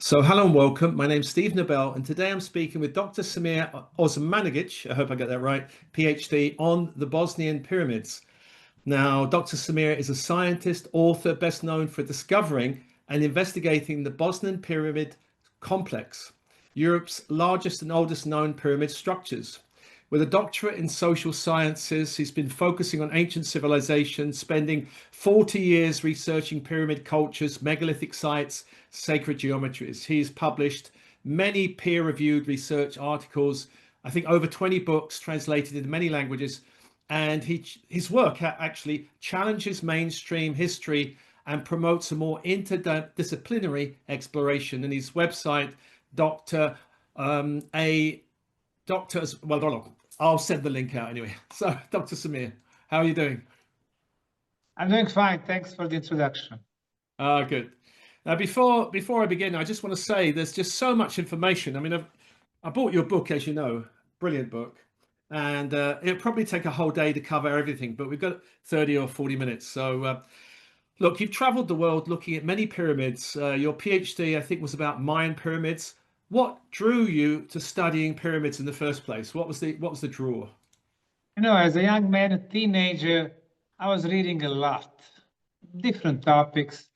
So hello and welcome. My name's Steve Nobel, and today I'm speaking with Dr. Semir Osmanagich, I hope I get that right, Ph.D. on the Bosnian Pyramids. Now, Dr. Semir is a scientist, author, best known for discovering and investigating the Bosnian Pyramid Complex, Europe's largest and oldest known pyramid structures. With a doctorate in social sciences, he's been focusing on ancient civilizations, spending 40 years researching pyramid cultures, megalithic sites, sacred geometries. He's published many peer-reviewed research articles, I think over 20 books translated into many languages, and his work actually challenges mainstream history and promotes a more interdisciplinary exploration. And his website, Doctor, well, I'll send the link out anyway. So, Dr. Semir, how are you doing? I'm doing fine. Thanks for the introduction. Good. Now, before I begin, I just want to say there's just so much information. I mean, I bought your book, as you know, brilliant book, and it'll probably take a whole day to cover everything, but we've got 30 or 40 minutes. So, look, you've traveled the world looking at many pyramids. Your PhD, I think, was about Mayan pyramids. What drew you to studying pyramids in the first place? What was the draw? You know, as a young man, a teenager, I was reading a lot, different topics,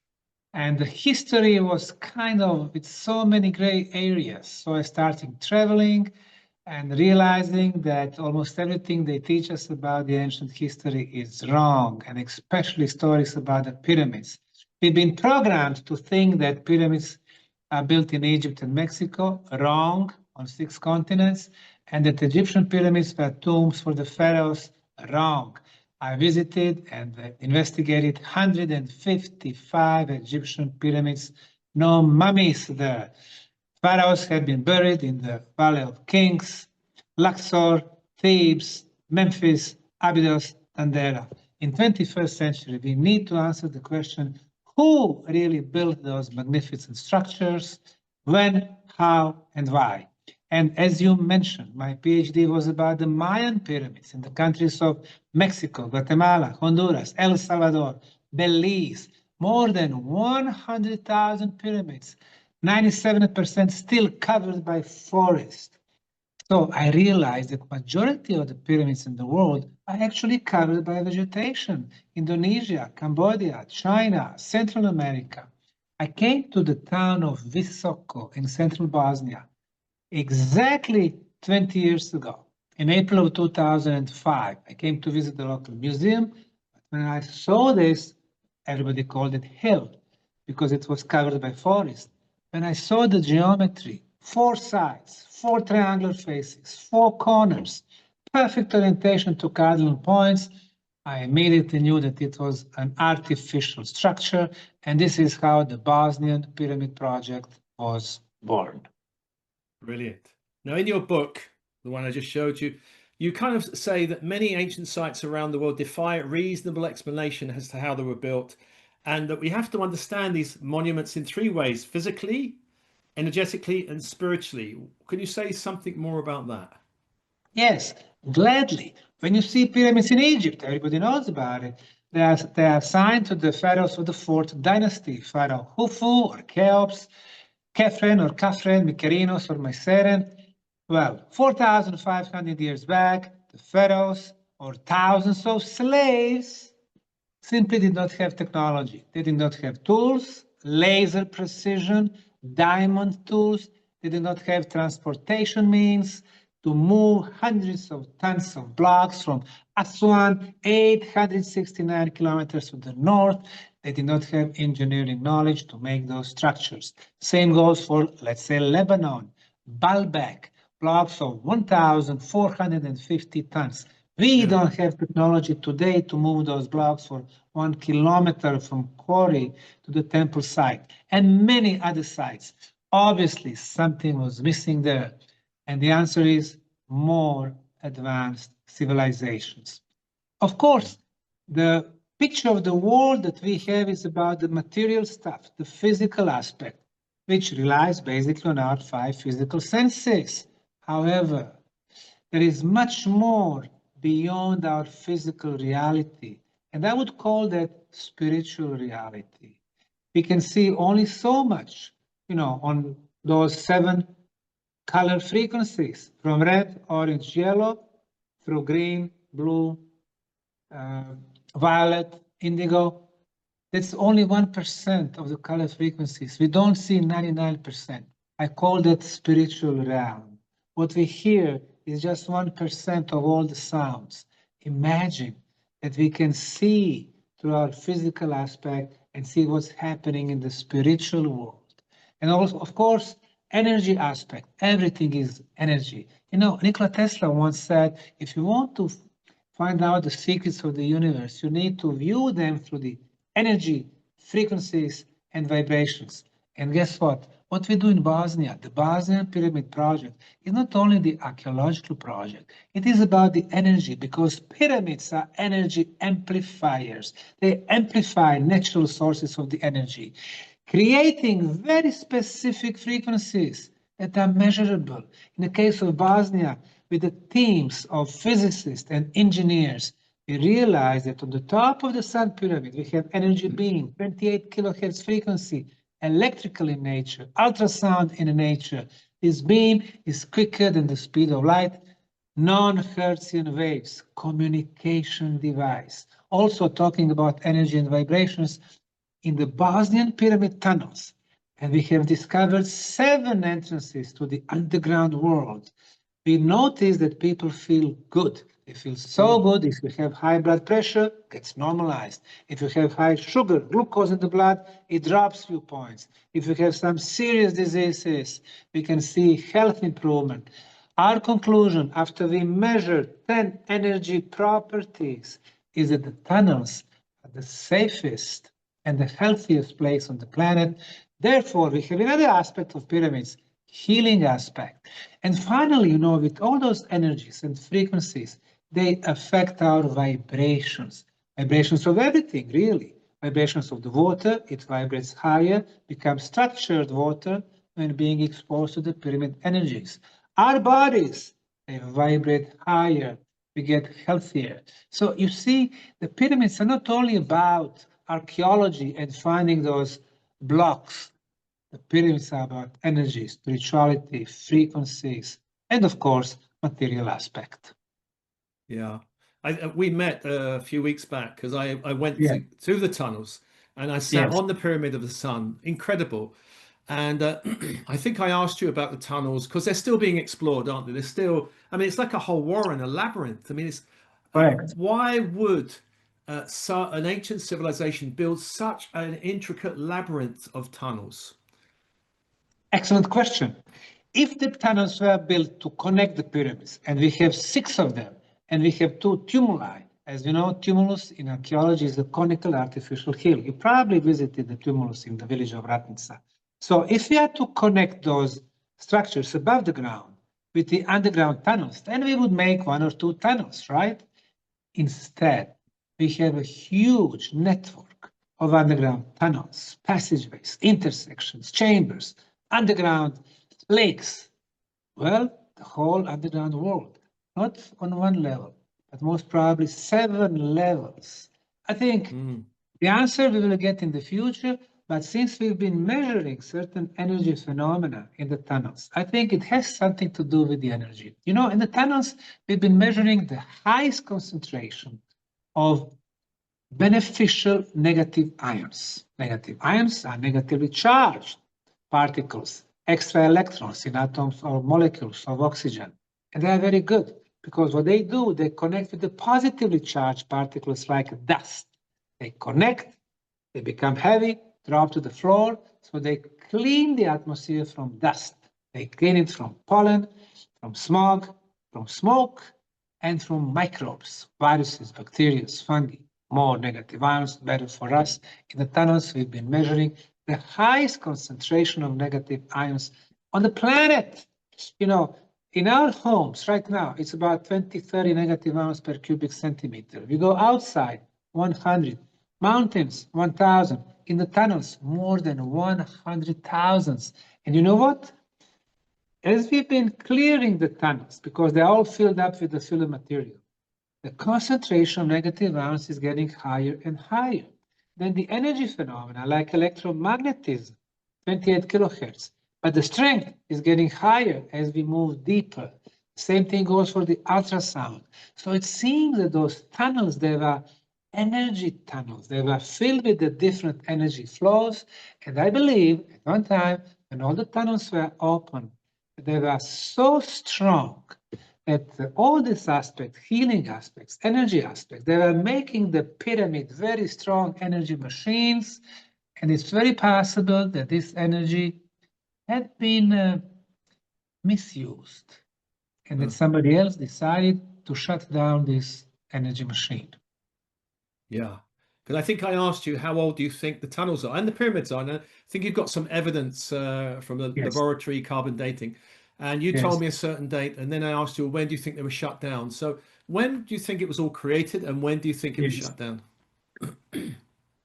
and the history was kind of with so many gray areas. So I started traveling and realizing that almost everything they teach us about the ancient history is wrong, and especially stories about the pyramids. We've been programmed to think that pyramids are built in Egypt and Mexico, wrong, on 6 continents, and that Egyptian pyramids were tombs for the pharaohs, wrong. I visited and investigated 155 Egyptian pyramids, no mummies there. Pharaohs had been buried in the Valley of Kings, Luxor, Thebes, Memphis, Abydos, Dendera. In 21st century, we need to answer the question, who really built those magnificent structures, when, how, and why? And as you mentioned, my PhD was about the Mayan pyramids in the countries of Mexico, Guatemala, Honduras, El Salvador, Belize, more than 100,000 pyramids, 97% still covered by forest. So I realized that majority of the pyramids in the world are actually covered by vegetation. Indonesia, Cambodia, China, Central America. I came to the town of Visoko in central Bosnia exactly 20 years ago. In April of 2005, I came to visit the local museum. But when I saw this, everybody called it hill because it was covered by forest. When I saw the geometry, 4 sides, 4 triangular faces, 4 corners, perfect orientation to cardinal points, I immediately knew that it was an artificial structure, and this is how the Bosnian Pyramid Project was born. Brilliant. Now, in your book, the one I just showed you, you kind of say that many ancient sites around the world defy reasonable explanation as to how they were built, and that we have to understand these monuments in 3 ways: physically, energetically, and spiritually. Can you say something more about that? Yes, gladly. When you see pyramids in Egypt, everybody knows about it. They are assigned to the pharaohs of the 4th dynasty, Pharaoh Khufu or Cheops, Khephren or Khafren, Mykerinos or Myceren. Well, 4,500 years back, the pharaohs or thousands of slaves simply did not have technology. They did not have tools, laser precision, diamond tools. They did not have transportation means to move hundreds of tons of blocks from Aswan, 869 kilometers to the north. They did not have engineering knowledge to make those structures. Same goes for, let's say, Lebanon, Baalbek, blocks of 1,450 tons. We don't have technology today to move those blocks for 1 kilometer from quarry to the temple site and many other sites. Obviously, something was missing there. And the answer is more advanced civilizations. Of course, the picture of the world that we have is about the material stuff, the physical aspect, which relies basically on our 5 physical senses. However, there is much more beyond our physical reality, and I would call that spiritual reality. We can see only so much on those 7 color frequencies, from red, orange, yellow, through green, blue, violet, indigo. That's only 1% of the color frequencies. We don't see 99%. I call that spiritual realm. What we hear is just 1% of all the sounds. Imagine that we can see through our physical aspect and see what's happening in the spiritual world. And also, of course, energy aspect. Everything is energy. Nikola Tesla once said, if you want to find out the secrets of the universe, you need to view them through the energy, frequencies, and vibrations. And guess what? What we do in Bosnia, the Bosnian Pyramid Project, is not only the archaeological project, it is about the energy, because pyramids are energy amplifiers. They amplify natural sources of the energy, creating very specific frequencies that are measurable. In the case of Bosnia, with the teams of physicists and engineers, we realized that on the top of the Sun Pyramid, we have energy beam, 28 kilohertz frequency, electrical in nature, ultrasound in nature. This beam is quicker than the speed of light, non-Hertzian waves, communication device. Also talking about energy and vibrations, in the Bosnian Pyramid tunnels, and we have discovered 7 entrances to the underground world. We notice that people feel good. They feel so good. If you have high blood pressure, it gets normalized. If you have high sugar, glucose in the blood, it drops few points. If you have some serious diseases, we can see health improvement. Our conclusion, after we measured 10 energy properties, is that the tunnels are the safest and the healthiest place on the planet. Therefore, we have another aspect of pyramids, healing aspect. And finally, with all those energies and frequencies, they affect our vibrations. Vibrations of everything, really. Vibrations of the water, it vibrates higher, becomes structured water when being exposed to the pyramid energies. Our bodies, they vibrate higher, we get healthier. So you see, the pyramids are not only about archaeology and finding those blocks. The pyramids are about energy, spirituality, frequencies, and of course, material aspect. Yeah, we met a few weeks back because I went to the tunnels and I sat on the Pyramid of the Sun. Incredible. And I think I asked you about the tunnels because they're still being explored, aren't they? They're still, it's like a whole warren, a labyrinth. It's why would an ancient civilization build such an intricate labyrinth of tunnels? Excellent question. If the tunnels were built to connect the pyramids, and we have 6 of them, and we have 2 tumuli, as you know, tumulus in archaeology is a conical artificial hill. You probably visited the tumulus in the village of Ratnica. So if we had to connect those structures above the ground with the underground tunnels, then we would make 1 or 2 tunnels, right? Instead, we have a huge network of underground tunnels, passageways, intersections, chambers, underground lakes. Well, the whole underground world, not on 1 level, but most probably 7 levels. I think the answer we will get in the future, but since we've been measuring certain energy phenomena in the tunnels, I think it has something to do with the energy. In the tunnels, we've been measuring the highest concentration of beneficial negative ions. Negative ions are negatively charged particles, extra electrons in atoms or molecules of oxygen. And they are very good because what they do, they connect with the positively charged particles like dust. They connect, they become heavy, drop to the floor, so they clean the atmosphere from dust. They clean it from pollen, from smog, from smoke, and from microbes, viruses, bacteria, fungi. More negative ions, better for us. In the tunnels, we've been measuring the highest concentration of negative ions on the planet. In our homes right now, it's about 20, 30 negative ions per cubic centimeter. We go outside, 100. Mountains, 1,000. In the tunnels, more than 100,000. And you know what? As we've been clearing the tunnels, because they're all filled up with the filler material, the concentration of negative ions is getting higher and higher. Then the energy phenomena, like electromagnetism, 28 kilohertz. But the strength is getting higher as we move deeper. Same thing goes for the ultrasound. So it seems that those tunnels, they were energy tunnels. They were filled with the different energy flows. And I believe at one time, when all the tunnels were open, they were so strong that all these aspects, healing aspects, energy aspects, they were making the pyramid very strong energy machines. And it's very possible that this energy had been misused and that somebody else decided to shut down this energy machine. Yeah. Because I think I asked you how old do you think the tunnels are and the pyramids are. And I think you've got some evidence from the Yes. laboratory carbon dating. And you Yes. told me a certain date. And then I asked you, when do you think they were shut down? So when do you think it was all created? And when do you think it was shut down?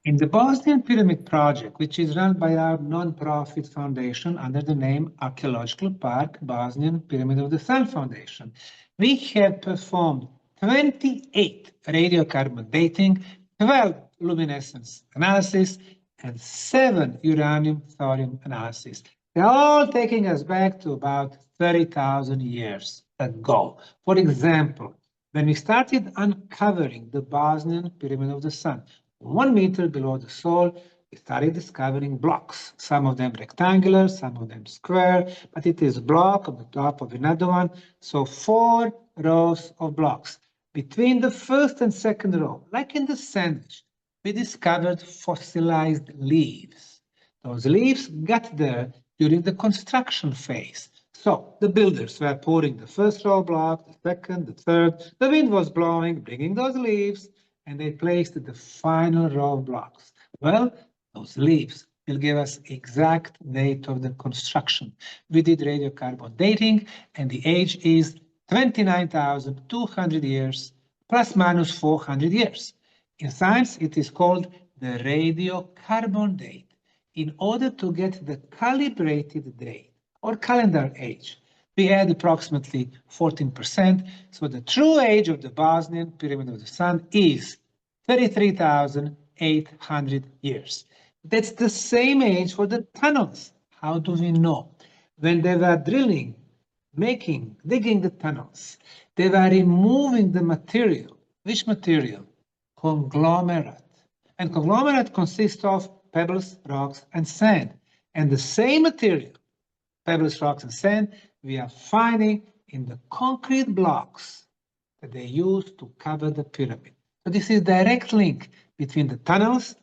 In the Bosnian Pyramid Project, which is run by our non-profit foundation under the name Archaeological Park Bosnian Pyramid of the Sun Foundation, we have performed 28 radiocarbon dating, 12 luminescence analysis, and 7 uranium-thorium analysis. They're all taking us back to about 30,000 years ago. For example, when we started uncovering the Bosnian Pyramid of the Sun, 1 meter below the soil, we started discovering blocks, some of them rectangular, some of them square, but it is a block on the top of another one. So 4 rows of blocks. Between the first and second row, like in the sandwich, we discovered fossilized leaves. Those leaves got there during the construction phase. So the builders were pouring the first row block, the second, the third. The wind was blowing, bringing those leaves, and they placed the final row of blocks. Well, those leaves will give us exact date of the construction. We did radiocarbon dating, and the age is 29,200 years, plus minus 400 years. In science, it is called the radiocarbon date. In order to get the calibrated date, or calendar age, we add approximately 14%, so the true age of the Bosnian Pyramid of the Sun is 33,800 years. That's the same age for the tunnels. How do we know? When they were drilling, digging the tunnels, they were removing the material. Which material? Conglomerate. And conglomerate consists of pebbles, rocks, and sand. And the same material, pebbles, rocks, and sand, we are finding in the concrete blocks that they used to cover the pyramid. So this is direct link between the tunnels,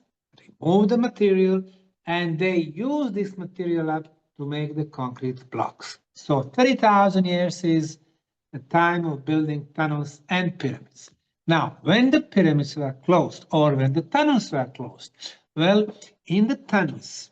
remove the material, and they use this material up to make the concrete blocks. So 30,000 years is the time of building tunnels and pyramids. Now, when the pyramids were closed or when the tunnels were closed, well, in the tunnels,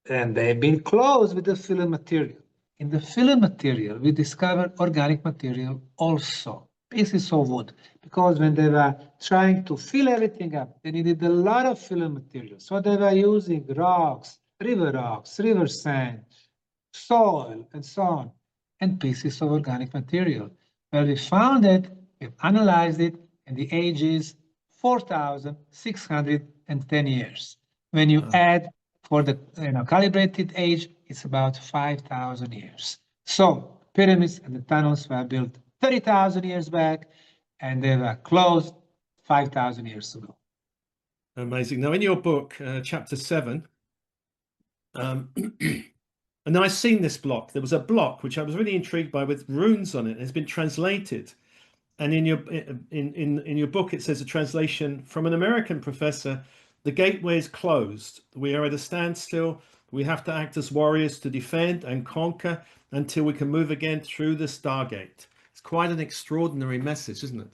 and they've been closed with the filler material. In the filler material, we discovered organic material also, pieces of wood, because when they were trying to fill everything up, they needed a lot of filler material. So they were using rocks, river sand, soil, and so on, and pieces of organic material. Well, we found it, we've analyzed it, and the age is 4,610 years. When you add for the calibrated age, it's about 5,000 years. So pyramids and the tunnels were built 30,000 years back, and they were closed 5,000 years ago. Amazing. Now, in your book, chapter 7, and I've seen this block. There was a block which I was really intrigued by with runes on it. It's been translated, and in your book it says a translation from an American professor. The gateway is closed. We are at a standstill. We have to act as warriors to defend and conquer until we can move again through the Stargate. It's quite an extraordinary message, isn't it?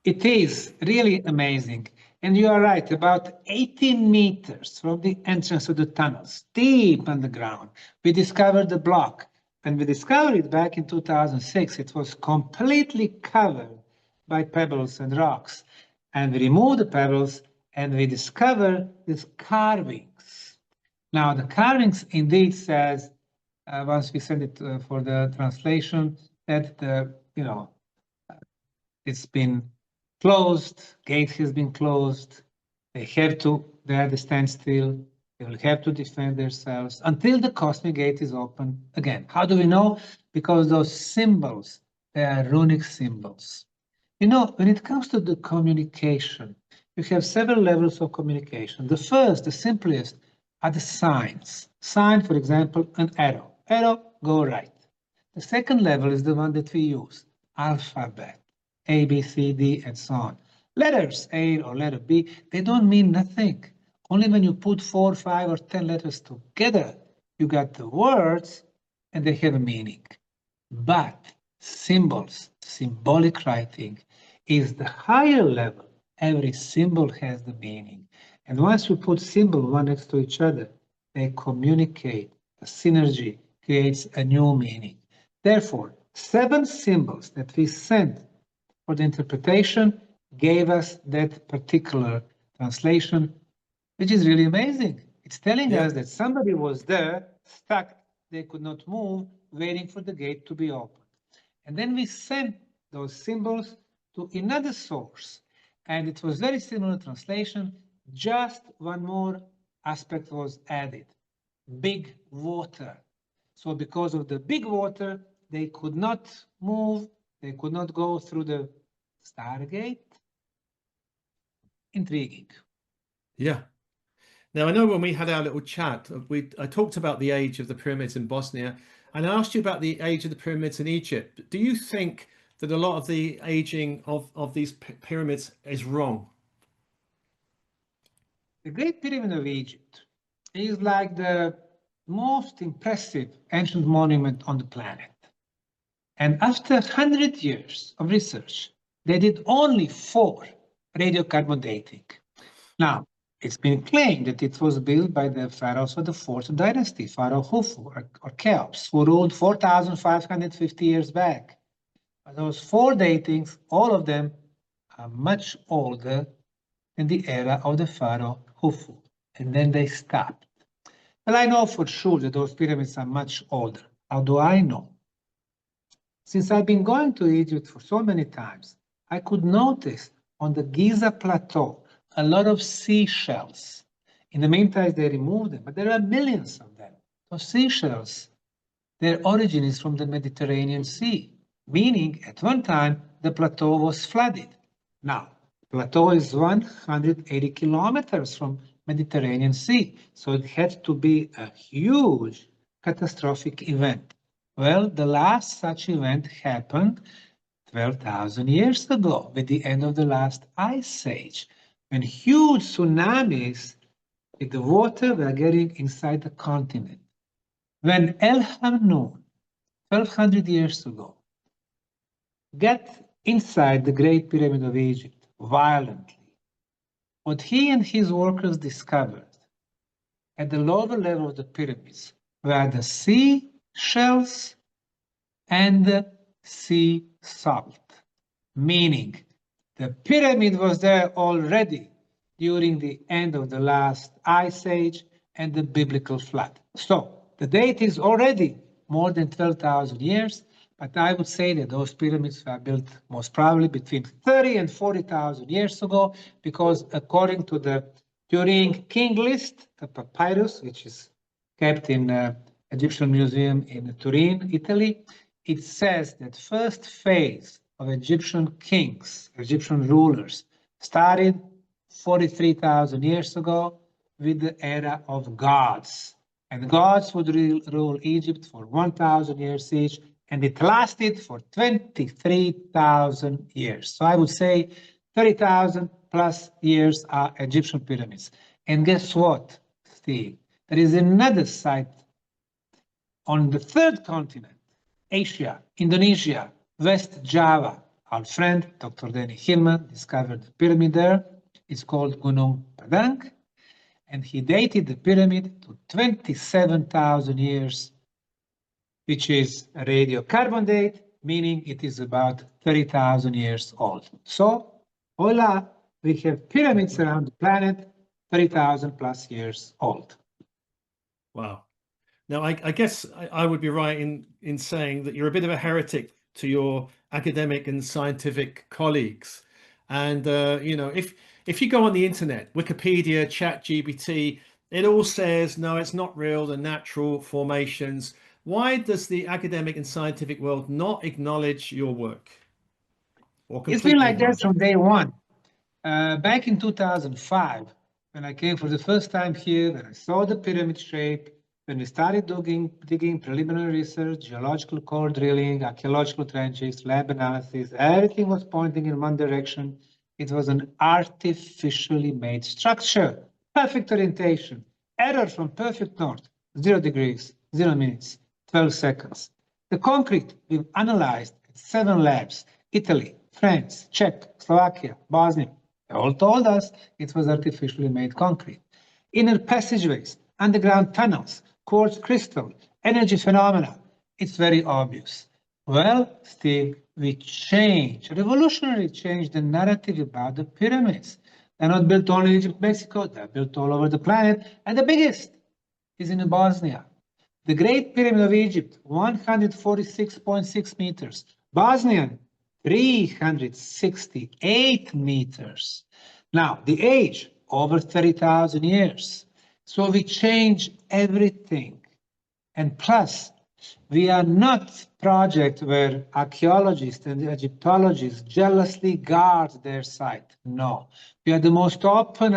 It is really amazing. And you are right, about 18 meters from the entrance of the tunnels, deep underground, we discovered the block. When we discovered it back in 2006, it was completely covered by pebbles and rocks. And we removed the pebbles and we discovered these carvings. Now, the carvings indeed says, once we send it for the translation, that it's been closed, gate has been closed, they are at the standstill, They will have to defend themselves until the cosmic gate is open again. How do we know? Because those symbols, they are runic symbols. You know, when it comes to the communication, you have several levels of communication. The first, the simplest, are the signs. Sign, for example, an arrow. Arrow, go right. The second level is the one that we use, alphabet, A, B, C, D, and so on. Letters, A or letter B, they don't mean nothing. Only when you put 4, 5, or 10 letters together, you got the words and they have a meaning. But symbols, symbolic writing, is the higher level. Every symbol has the meaning. And once you put symbols one next to each other, they communicate. The synergy creates a new meaning. Therefore, 7 symbols that we sent for the interpretation gave us that particular translation, which is really amazing. It's telling us that somebody was there, stuck, they could not move, waiting for the gate to be opened. And then we sent those symbols to another source, and it was very similar translation, just one more aspect was added, big water. So because of the big water, they could not move, they could not go through the Stargate. Intriguing. Yeah. Now, I know when we had our little chat, I talked about the age of the pyramids in Bosnia, and I asked you about the age of the pyramids in Egypt. Do you think that a lot of the aging of these pyramids is wrong? The Great Pyramid of Egypt is like the most impressive ancient monument on the planet. And after 100 years of research, they did only 4 radiocarbon dating. Now, it's been claimed that it was built by the pharaohs of the 4th dynasty, Pharaoh Khufu or Cheops, who ruled 4,550 years back. But those 4 datings, all of them are much older than the era of the Pharaoh Khufu. And then they stopped. Well, I know for sure that those pyramids are much older. How do I know? Since I've been going to Egypt for so many times, I could notice on the Giza plateau a lot of seashells. In the meantime, they removed them, but there are millions of them. Those seashells, their origin is from the Mediterranean Sea, meaning at one time the plateau was flooded. Now, the plateau is 180 kilometers from Mediterranean Sea, so it had to be a huge catastrophic event. Well, the last such event happened 12,000 years ago with the end of the last ice age, when huge tsunamis with the water were getting inside the continent. When El Hamnoun, 1,200 years ago, got inside the Great Pyramid of Egypt violently, what he and his workers discovered at the lower level of the pyramids were the sea shells and the sea salt, meaning the pyramid was there already during the end of the last ice age and the biblical flood. So the date is already more than 12,000 years, but I would say that those pyramids were built most probably between 30 and 40,000 years ago, because according to the Turin King list, the papyrus, which is kept in Egyptian Museum in Turin, Italy, it says that first phase of Egyptian kings, Egyptian rulers, started 43,000 years ago with the era of gods. And gods would rule Egypt for 1,000 years each, and it lasted for 23,000 years. So I would say 30,000 plus years are Egyptian pyramids. And guess what, Steve? There is another site on the 3rd continent, Asia, Indonesia, West Java. Our friend, Dr. Danny Hillman, discovered the pyramid there. It's called Gunung Padang, and he dated the pyramid to 27,000 years, which is a radiocarbon date, meaning it is about 30,000 years old. So, voila, we have pyramids around the planet 30,000 plus years old. Wow. Now, I guess I would be right in saying that you're a bit of a heretic to your academic and scientific colleagues. And, you know, if you go on the internet, Wikipedia, ChatGPT, It all says, no, it's not real, the natural formations. Why does the academic and scientific world not acknowledge your work or It's been completely like that acknowledge from it? day one. Back in 2005, when I came for the first time here, when I saw the pyramid shape, when we started digging preliminary research, geological core drilling, archaeological trenches, lab analysis, everything was pointing in one direction. It was an artificially made structure, perfect orientation, error from perfect north, 0 degrees, 0 minutes, 12 seconds. The concrete we've analyzed at 7 labs, Italy, France, Czech, Slovakia, Bosnia. They all told us it was artificially made concrete. Inner passageways, underground tunnels, quartz crystal, energy phenomena. It's very obvious. Well, Steve, we revolutionarily changed the narrative about the pyramids. They're not built only in Egypt, Mexico, they're built all over the planet. And the biggest is in Bosnia. The Great Pyramid of Egypt, 146.6 meters. Bosnian, 368 meters. Now, the age, over 30,000 years. So we change everything. And plus, we are not project where archaeologists and Egyptologists jealously guard their site. No, we are the most open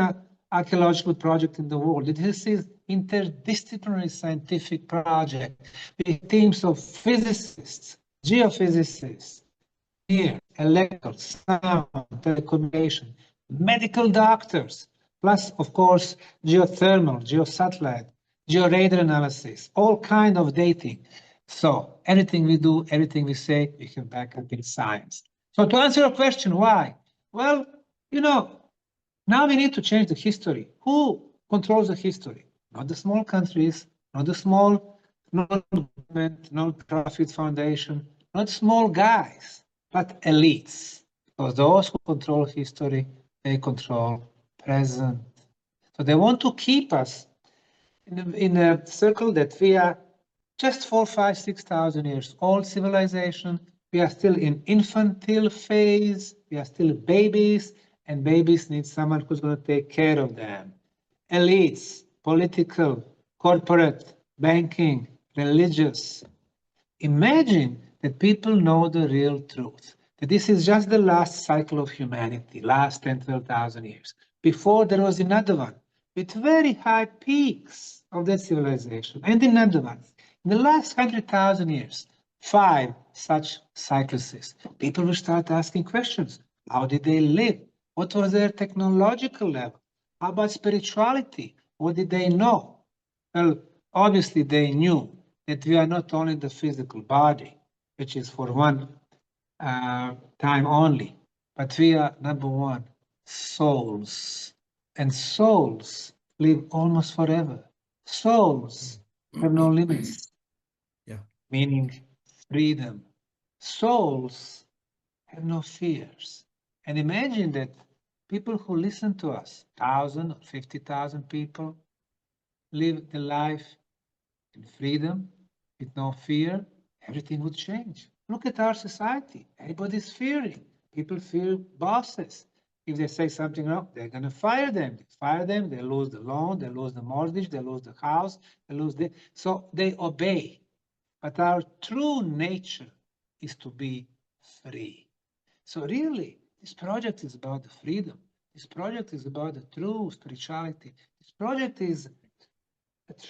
archaeological project in the world. This is interdisciplinary scientific project with teams of physicists, geophysicists, here, electrical, sound, telecommunication, medical doctors, plus, of course, geothermal, geosatellite, georadar analysis, all kind of dating. So everything we do, everything we say, we can back up in science. So to answer your question, why? Well, now we need to change the history. Who controls the history? Not the small countries, not the small non-government, non-profit foundation, not small guys, but elites. Because those who control history, they control present. So they want to keep us in a circle that we are just 4, 5, 6,000 years old civilization. We are still in infantile phase. We are still babies, and babies need someone who's going to take care of them. Elites, political, corporate, banking, religious. Imagine that people know the real truth, that this is just the last cycle of humanity, last 10, 12,000 years. Before there was another one with very high peaks of that civilization, and another one. In the last 100,000 years, 5 such cycluses. People will start asking questions. How did they live? What was their technological level? How about spirituality? What did they know? Well, obviously they knew that we are not only the physical body, which is for one time only, but we are, number one, souls. And souls live almost forever. Souls have no limits. Yeah. Meaning freedom. Souls have no fears. And imagine that people who listen to us, 1,000 or 50,000 people, live the life in freedom, with no fear, everything would change. Look at our society. Everybody's fearing. People fear bosses. If they say something wrong, they're going to fire them. They fire them, they lose the loan, they lose the mortgage, they lose the house, they lose the... So they obey. But our true nature is to be free. So really, this project is about the freedom. This project is about the true spirituality. This project is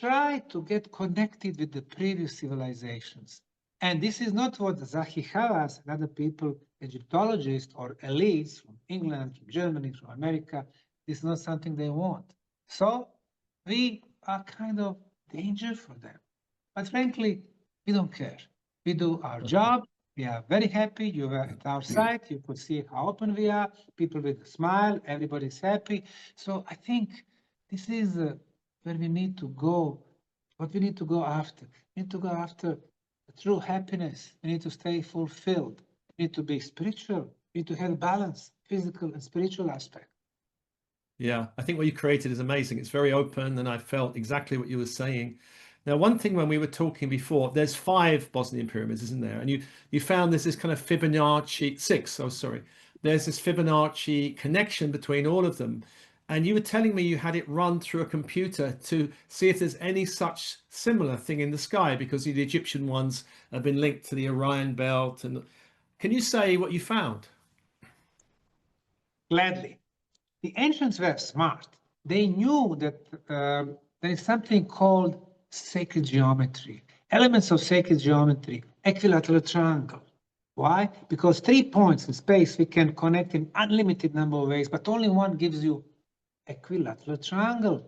try to get connected with the previous civilizations. And this is not what Zahi Hawass and other people, Egyptologists or elites from England, from Germany, from America, this is not something they want. So we are kind of danger for them. But frankly, we don't care. We do our job. We are very happy. You were at our site. You could see how open we are. People with a smile. Everybody's happy. So I think this is where we need to go. What we need to go after. We need to go after true happiness. We need to stay fulfilled. We need to be spiritual. We need to have balance, physical and spiritual aspect. Yeah, I think what you created is amazing. It's very open, and I felt exactly what you were saying. Now, one thing when we were talking before, there's 5 Bosnian pyramids, isn't there? And you found there's this kind of Fibonacci 6. Oh, sorry. There's this Fibonacci connection between all of them. And you were telling me you had it run through a computer to see if there's any such similar thing in the sky, because the Egyptian ones have been linked to the Orion belt. And can you say what you found? Gladly. The ancients were smart. They knew that there is something called sacred geometry, elements of sacred geometry, equilateral triangle. Why? Because 3 points in space we can connect in unlimited number of ways, but only one gives you equilateral triangle,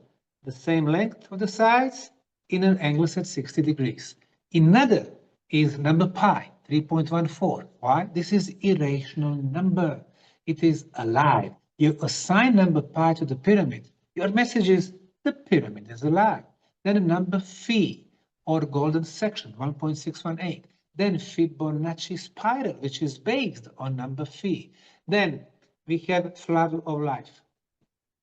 the same length of the sides, inner angles at 60 degrees. Another is number pi, 3.14. Why? This is irrational number. It is alive. You assign number pi to the pyramid. Your message is the pyramid is alive. Then a number phi, or golden section, 1.618. Then Fibonacci spiral, which is based on number phi. Then we have flower of life.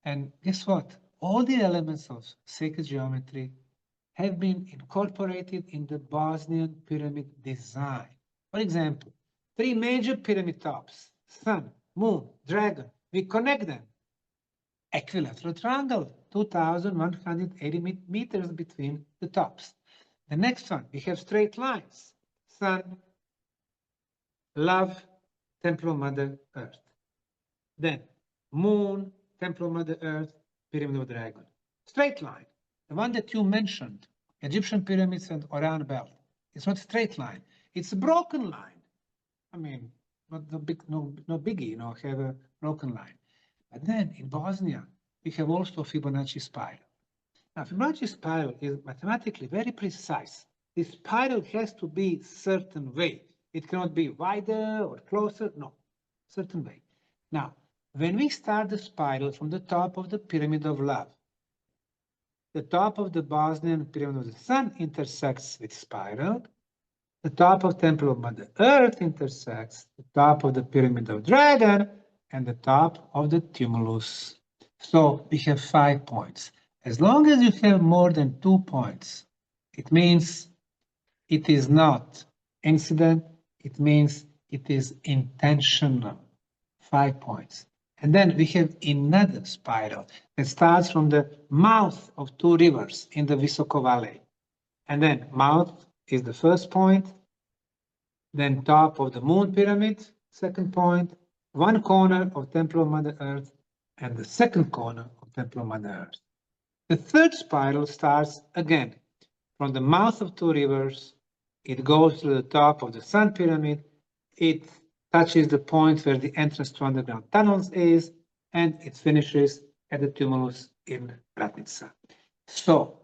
And guess what? All the elements of sacred geometry have been incorporated in the Bosnian pyramid design. For example, 3 major pyramid tops, sun, moon, dragon, we connect them. Equilateral triangle, 2,180 meters between the tops. The next one, we have straight lines, sun, love, temple of Mother Earth. Then moon, temple of Mother Earth, pyramid of dragon. Straight line, the one that you mentioned, Egyptian pyramids and Orion belt. It's not straight line, it's a broken line. I mean, not the big, no biggie, you know, have a broken line. But then in Bosnia, we have also Fibonacci spiral. Now, Fibonacci spiral is mathematically very precise. This spiral has to be certain way. It cannot be wider or closer, no, certain way. Now, when we start the spiral from the top of the Pyramid of Love, the top of the Bosnian Pyramid of the Sun intersects with spiral, the top of Temple of Mother Earth intersects the top of the Pyramid of Dragon and the top of the Tumulus. So we have 5 points. As long as you have more than 2 points, it means it is not incident, it means it is intentional. 5 points. And then we have another spiral that starts from the mouth of 2 rivers in the Visoko Valley. And then mouth is the first point, then top of the Moon Pyramid, second point, one corner of Temple of Mother Earth, and the second corner of Temple of Mother Earth. The third spiral starts again from the mouth of 2 rivers. It goes to the top of the Sun Pyramid. It touches the point where the entrance to underground tunnels is, and it finishes at the tumulus in Bratnica. So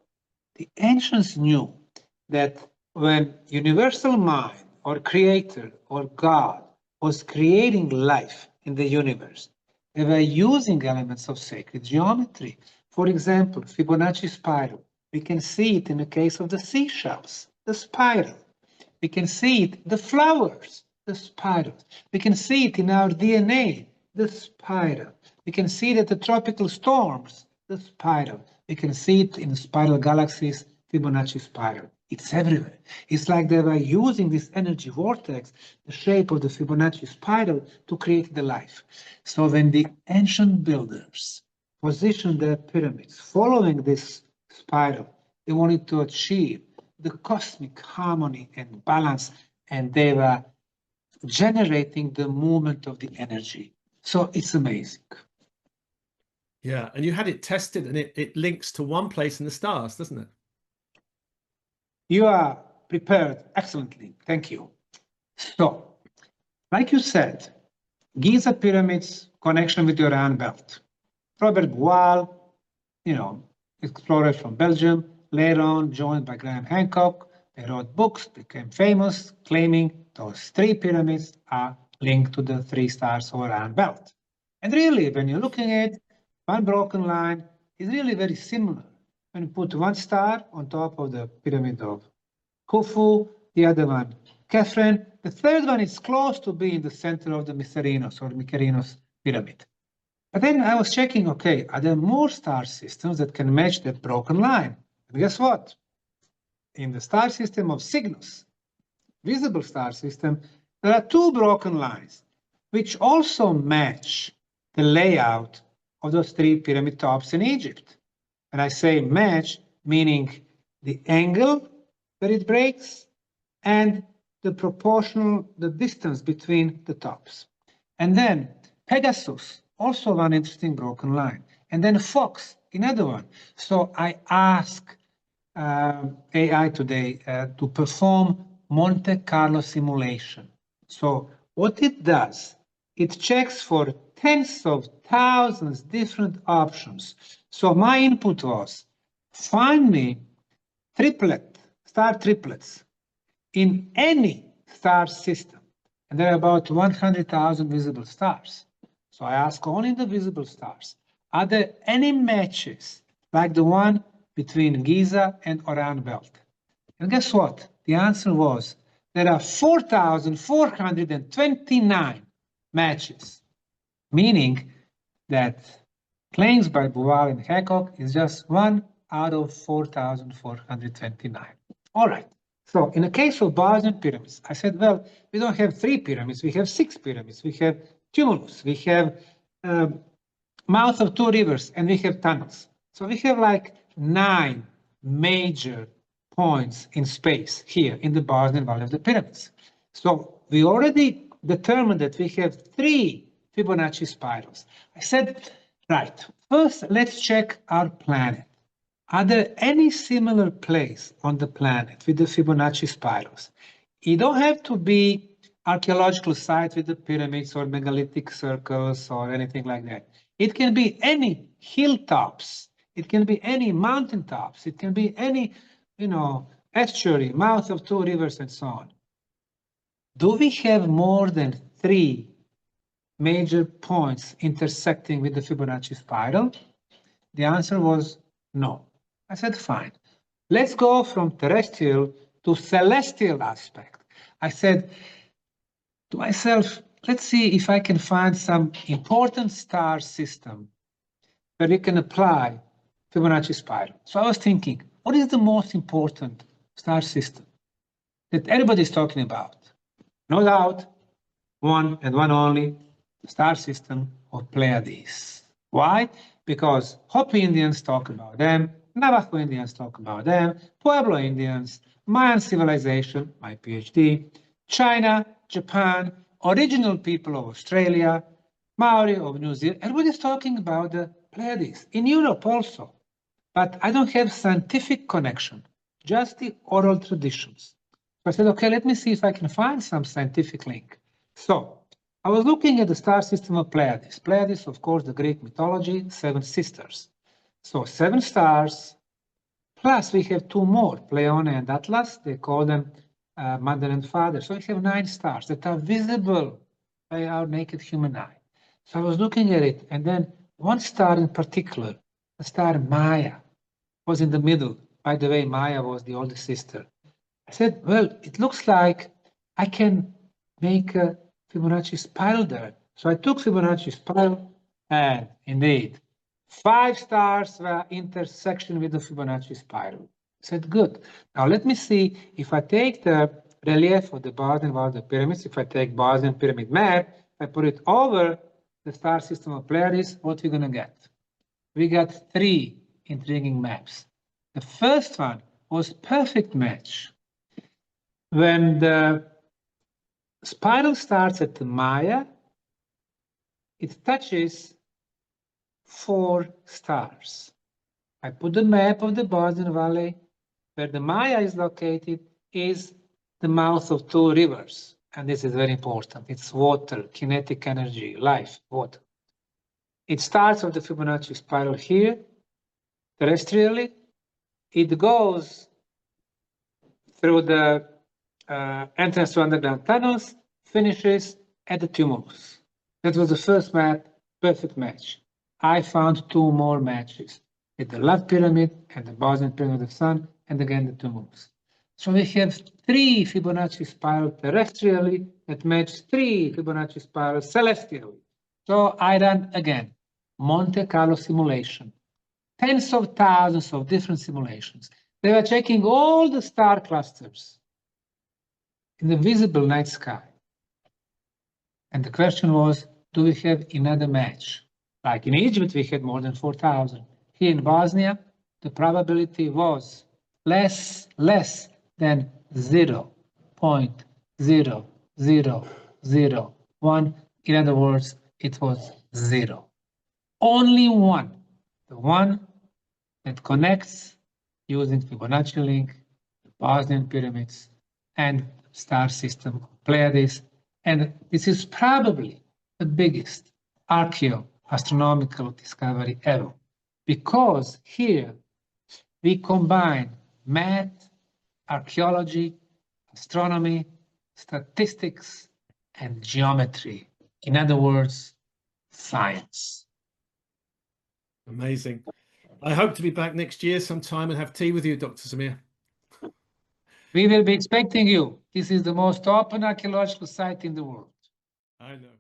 the ancients knew that when universal mind or creator or God was creating life in the universe, they were using elements of sacred geometry. For example, Fibonacci spiral. We can see it in the case of the seashells, the spiral. We can see it, the flowers, the spiral. We can see it in our DNA, the spiral. We can see it at the tropical storms, the spiral. We can see it in the spiral galaxies, Fibonacci spiral. It's everywhere. It's like they were using this energy vortex, the shape of the Fibonacci spiral, to create the life. So when the ancient builders positioned their pyramids following this spiral, they wanted to achieve the cosmic harmony and balance, and they were generating the movement of the energy. So it's amazing. Yeah, and you had it tested, and it links to one place in the stars, doesn't it? You are prepared excellently. Thank you. So, like you said, Giza pyramids, connection with the Orion belt. Robert Boyle, explorer from Belgium, later on joined by Graham Hancock. They wrote books, became famous, claiming those 3 pyramids are linked to the 3 stars of Orion belt. And really, when you're looking at one broken line, is really very similar. When you put one star on top of the pyramid of Khufu, the other one Khafren, the third one is close to being the center of the Mykerinos pyramid. But then I was checking, okay, are there more star systems that can match that broken line? And guess what? In the star system of Cygnus, visible star system, there are 2 broken lines, which also match the layout of those 3 pyramid tops in Egypt. And I say match, meaning the angle where it breaks and the distance between the tops. And then Pegasus, also one interesting broken line. And then Fox, another one. So I ask AI today to perform Monte Carlo simulation. So what it does, it checks for tens of thousands different options. So my input was, find me star triplets in any star system. And there are about 100,000 visible stars. So I ask only the visible stars, are there any matches like the one between Giza and Orion Belt? And guess what? The answer was, there are 4,429 matches, meaning that claims by Boal and Hancock is just 1 out of 4,429. All right. So in the case of Bosnian pyramids, I said, well, we don't have 3 pyramids, we have 6 pyramids, we have tumulus, we have mouth of 2 rivers, and we have tunnels. So we have like 9 major points in space here in the Bosnian Valley of the Pyramids. So we already determined that we have 3 Fibonacci spirals. I said, right, first let's check our planet. Are there any similar place on the planet with the Fibonacci spirals? You don't have to be archaeological site with the pyramids or megalithic circles or anything like that. It can be any hilltops. It can be any mountaintops. It can be any, estuary, mouth of 2 rivers, and so on. Do we have more than 3 major points intersecting with the Fibonacci spiral? The answer was no. I said, fine. Let's go from terrestrial to celestial aspect. I said to myself, let's see if I can find some important star system where we can apply Fibonacci spiral. So I was thinking, what is the most important star system that everybody's talking about? No doubt, one and one only, the star system of Pleiades. Why? Because Hopi Indians talk about them, Navajo Indians talk about them, Pueblo Indians, Mayan civilization, my Ph.D., China, Japan, original people of Australia, Maori of New Zealand, everybody's talking about the Pleiades. In Europe also. But I don't have scientific connection, just the oral traditions. So I said, okay, let me see if I can find some scientific link. So I was looking at the star system of Pleiades. Pleiades, of course, the Greek mythology, 7 sisters. So 7 stars, plus we have 2 more, Pleione and Atlas. They call them mother and father. So we have 9 stars that are visible by our naked human eye. So I was looking at it, and then one star in particular, the star Maya, was in the middle. By the way, Maya was the oldest sister. I said, well, it looks like I can make a Fibonacci spiral there. So I took Fibonacci spiral, and indeed, 5 stars were intersection with the Fibonacci spiral. I said, good. Now let me see if I take the relief of the Bosnian Valley of the Pyramids, if I take Bosnian Pyramid map, I put it over the star system of Pleiades, what we're going to get? We got 3 intriguing maps. The first one was perfect match. When the spiral starts at the Maya, it touches 4 stars. I put the map of the Bosnian Valley. Where the Maya is located is the mouth of 2 rivers. And this is very important. It's water, kinetic energy, life, water. It starts with the Fibonacci spiral here, terrestrially. It goes through the entrance to underground tunnels, finishes at the tumulus. That was the first map, perfect match. I found 2 more matches with the Love Pyramid and the Bosnian Pyramid of the Sun, and again the tumulus. So we have 3 Fibonacci spirals terrestrially that match 3 Fibonacci spirals celestially. So I ran again, Monte Carlo simulation, tens of thousands of different simulations. They were checking all the star clusters in the visible night sky. And the question was, do we have another match? Like in Egypt, we had more than 4,000. Here in Bosnia, the probability was less than 0.0001. In other words, it was 0. Only one, the one that connects using Fibonacci link, the Bosnian pyramids, and star system of Pleiades. And this is probably the biggest archaeoastronomical discovery ever, because here we combine math, archaeology, astronomy, statistics, and geometry. In other words, science. Amazing. I hope to be back next year sometime and have tea with you, Dr. Semir. We will be expecting you. This is the most open archaeological site in the world. I know.